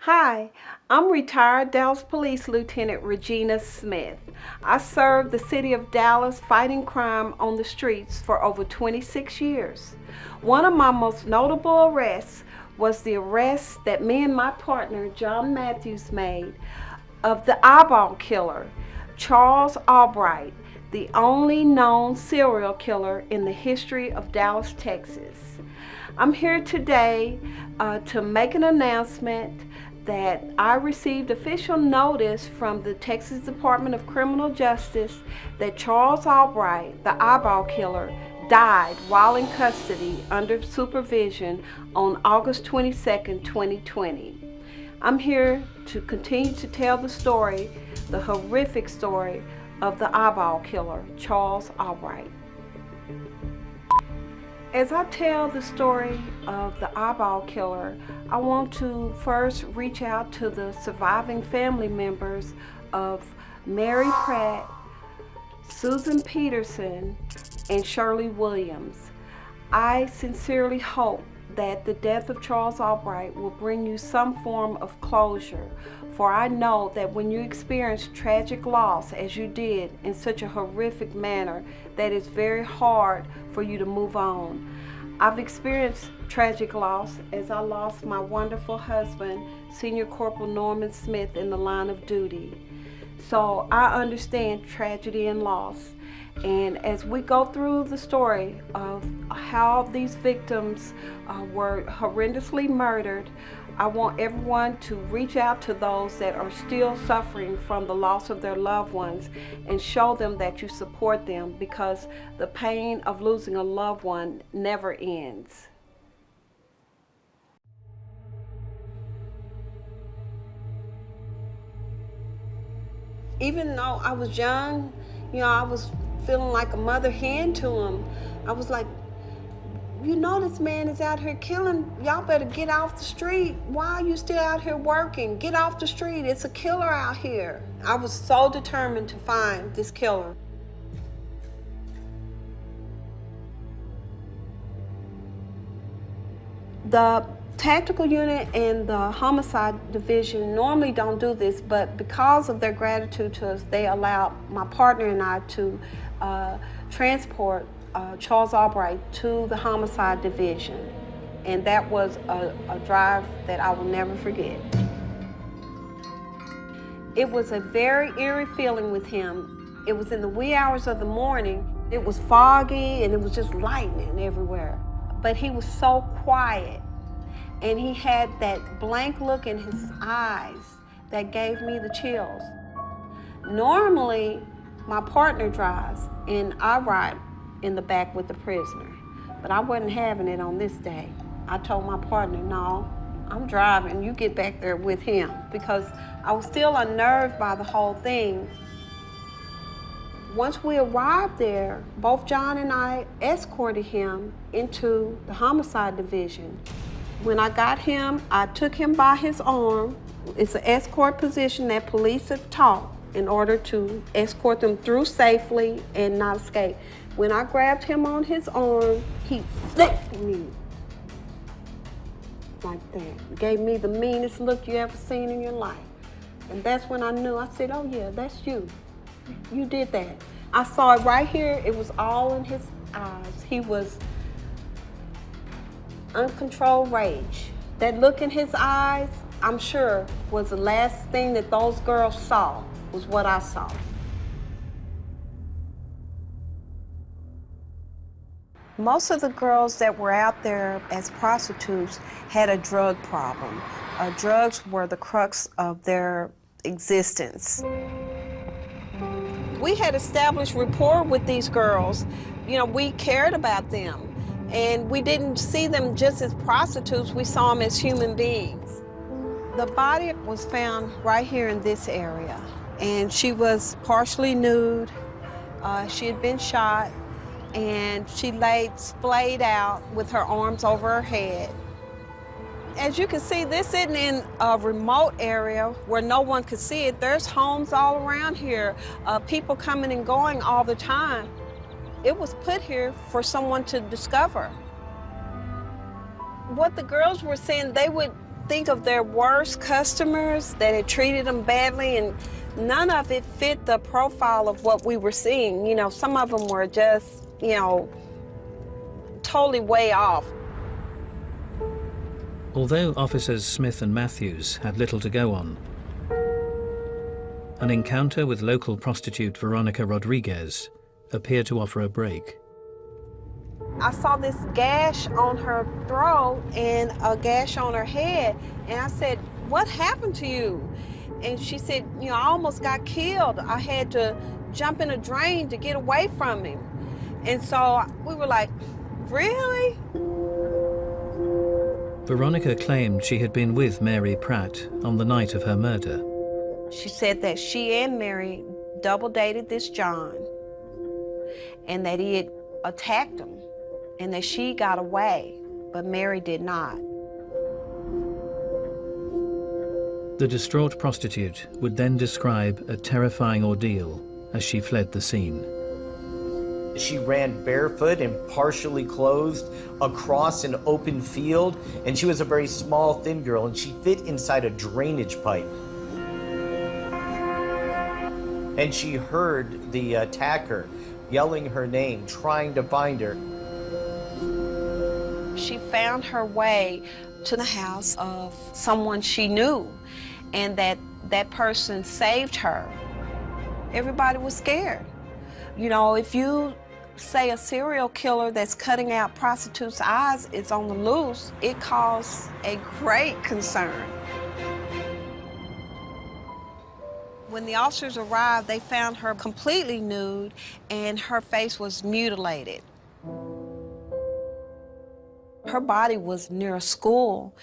Hi, I'm retired Dallas Police Lieutenant Regina Smith. I served the city of Dallas fighting crime on the streets for over 26 years. One of my most notable arrests was the arrest that me and my partner John Matthews made of the eyeball killer, Charles Albright, the only known serial killer in the history of Dallas, Texas. I'm here today to make an announcement that I received official notice from the Texas Department of Criminal Justice that Charles Albright, the eyeball killer, died while in custody under supervision on August 22nd, 2020. I'm here to continue to tell the story, the horrific story of the eyeball killer, Charles Albright. As I tell the story of the eyeball killer, I want to first reach out to the surviving family members of Mary Pratt, Susan Peterson, and Shirley Williams. I sincerely hope that the death of Charles Albright will bring you some form of closure, for I know that when you experience tragic loss as you did in such a horrific manner, that it's very hard for you to move on. I've experienced tragic loss as I lost my wonderful husband, Senior Corporal Norman Smith, in the line of duty. So I understand tragedy and loss. And as we go through the story of how these victims were horrendously murdered, I want everyone to reach out to those that are still suffering from the loss of their loved ones and show them that you support them, because the pain of losing a loved one never ends. Even though I was young, I was feeling like a mother hen to him. I was like, this man is out here killing. Y'all better get off the street. Why are you still out here working? Get off the street. It's a killer out here. I was so determined to find this killer. The tactical unit and the homicide division normally don't do this, but because of their gratitude to us, they allowed my partner and I to transport Charles Albright to the homicide division. And that was a drive that I will never forget. It was a very eerie feeling with him. It was in the wee hours of the morning. It was foggy and it was just lightning everywhere. But he was so quiet. And he had that blank look in his eyes that gave me the chills. Normally, my partner drives and I ride in the back with the prisoner, but I wasn't having it on this day. I told my partner, no, I'm driving, you get back there with him, because I was still unnerved by the whole thing. Once we arrived there, both John and I escorted him into the homicide division. When I got him, I took him by his arm. It's an escort position that police have taught in order to escort them through safely and not escape. When I grabbed him on his arm, he flicked me like that. Gave me the meanest look you ever seen in your life. And that's when I knew. I said, oh yeah, that's you. You did that. I saw it right here. It was all in his eyes. He was uncontrolled rage. That look in his eyes, I'm sure, was the last thing that those girls saw, was what I saw. Most of the girls that were out there as prostitutes had a drug problem. Drugs were the crux of their existence. We had established rapport with these girls. We cared about them. And we didn't see them just as prostitutes, we saw them as human beings. The body was found right here in this area, and she was partially nude. She had been shot, and she laid splayed out with her arms over her head. As you can see, this isn't in a remote area where no one could see it. There's homes all around here, people coming and going all the time. It was put here for someone to discover. What the girls were saying, they would think of their worst customers that had treated them badly, and none of it fit the profile of what we were seeing. You know, some of them were just, you know, totally way off. Although officers Smith and Matthews had little to go on, an encounter with local prostitute Veronica Rodriguez appeared to offer a break. I saw this gash on her throat and a gash on her head, and I said, "What happened to you?" And she said, "You know, I almost got killed. I had to jump in a drain to get away from him." And so we were like, "Really?" Veronica claimed she had been with Mary Pratt on the night of her murder. She said that she and Mary double dated this John, and that he had attacked him, and that she got away, but Mary did not. The distraught prostitute would then describe a terrifying ordeal as she fled the scene. She ran barefoot and partially clothed across an open field, and she was a very small, thin girl, and she fit inside a drainage pipe. And she heard the attacker yelling her name, trying to find her. She found her way to the house of someone she knew, and that person saved her. Everybody was scared. You know, if you say a serial killer that's cutting out prostitutes' eyes is on the loose, it caused a great concern. When the officers arrived, they found her completely nude, and her face was mutilated. Her body was near a school,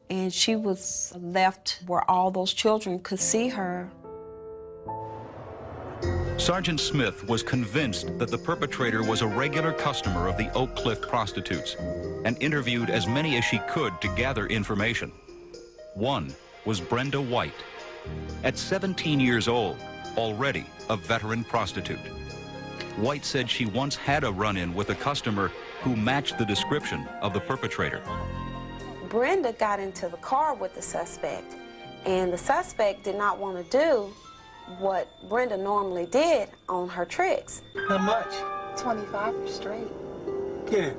and she was left where all those children could see her. Sergeant Smith was convinced that the perpetrator was a regular customer of the Oak Cliff prostitutes and interviewed as many as she could to gather information. One was Brenda White. At 17 years old, already a veteran prostitute. White said she once had a run-in with a customer who matched the description of the perpetrator. Brenda got into the car with the suspect, and the suspect did not want to do what Brenda normally did on her tricks. How much? 25 straight. Get it.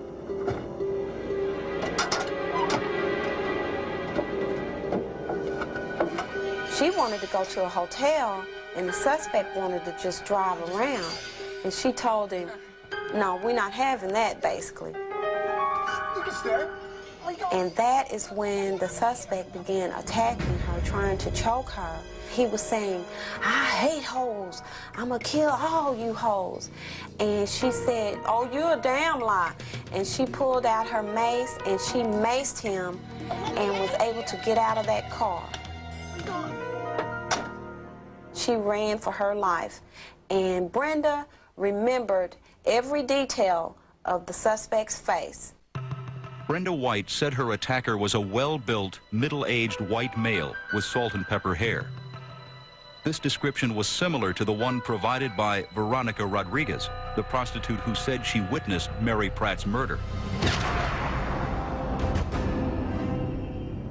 She wanted to go to a hotel, and the suspect wanted to just drive around. And she told him, "No, we're not having that," basically. You can stay. And that is when the suspect began attacking her, trying to choke her. He was saying, "I hate hoes. I'm gonna kill all you hoes." And she said, "Oh, you're a damn lie." And she pulled out her mace, and she maced him and was able to get out of that car. She ran for her life. And Brenda remembered every detail of the suspect's face. Brenda White said her attacker was a well-built, middle-aged white male with salt and pepper hair. This description was similar to the one provided by Veronica Rodriguez, the prostitute who said she witnessed Mary Pratt's murder.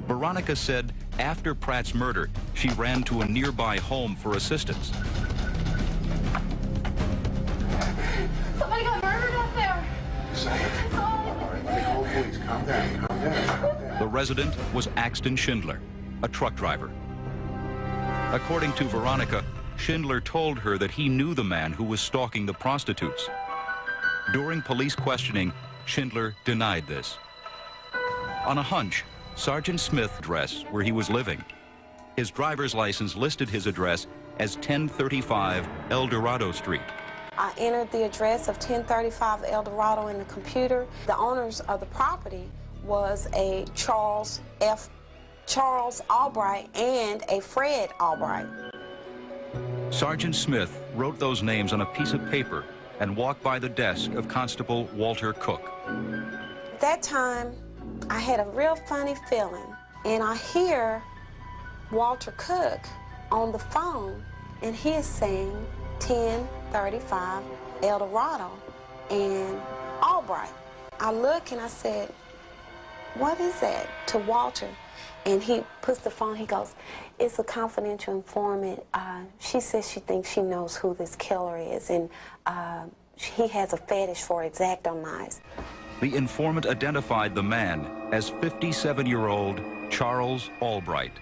Veronica said after Pratt's murder, she ran to a nearby home for assistance. Somebody got murdered out there. Please, calm down, calm down, calm down. The resident was Axton Schindler, a truck driver. According to Veronica, Schindler told her that he knew the man who was stalking the prostitutes. During police questioning, Schindler denied this. On a hunch, Sergeant Smith address where he was living. His driver's license listed his address as 1035 El Dorado Street. I entered the address of 1035 El Dorado in the computer. The owners of the property was a Charles Albright and a Fred Albright. Sergeant Smith wrote those names on a piece of paper and walked by the desk of Constable Walter Cook. At that time, I had a real funny feeling, and I hear Walter Cook on the phone, and he is saying 1035 El Dorado and Albright. I look and I said, "What is that?" to Walter, And he puts the phone, he goes, "It's a confidential informant. She says she thinks she knows who this killer is, and he has a fetish for X-Acto knives." The informant identified the man as 57-year-old Charles Albright.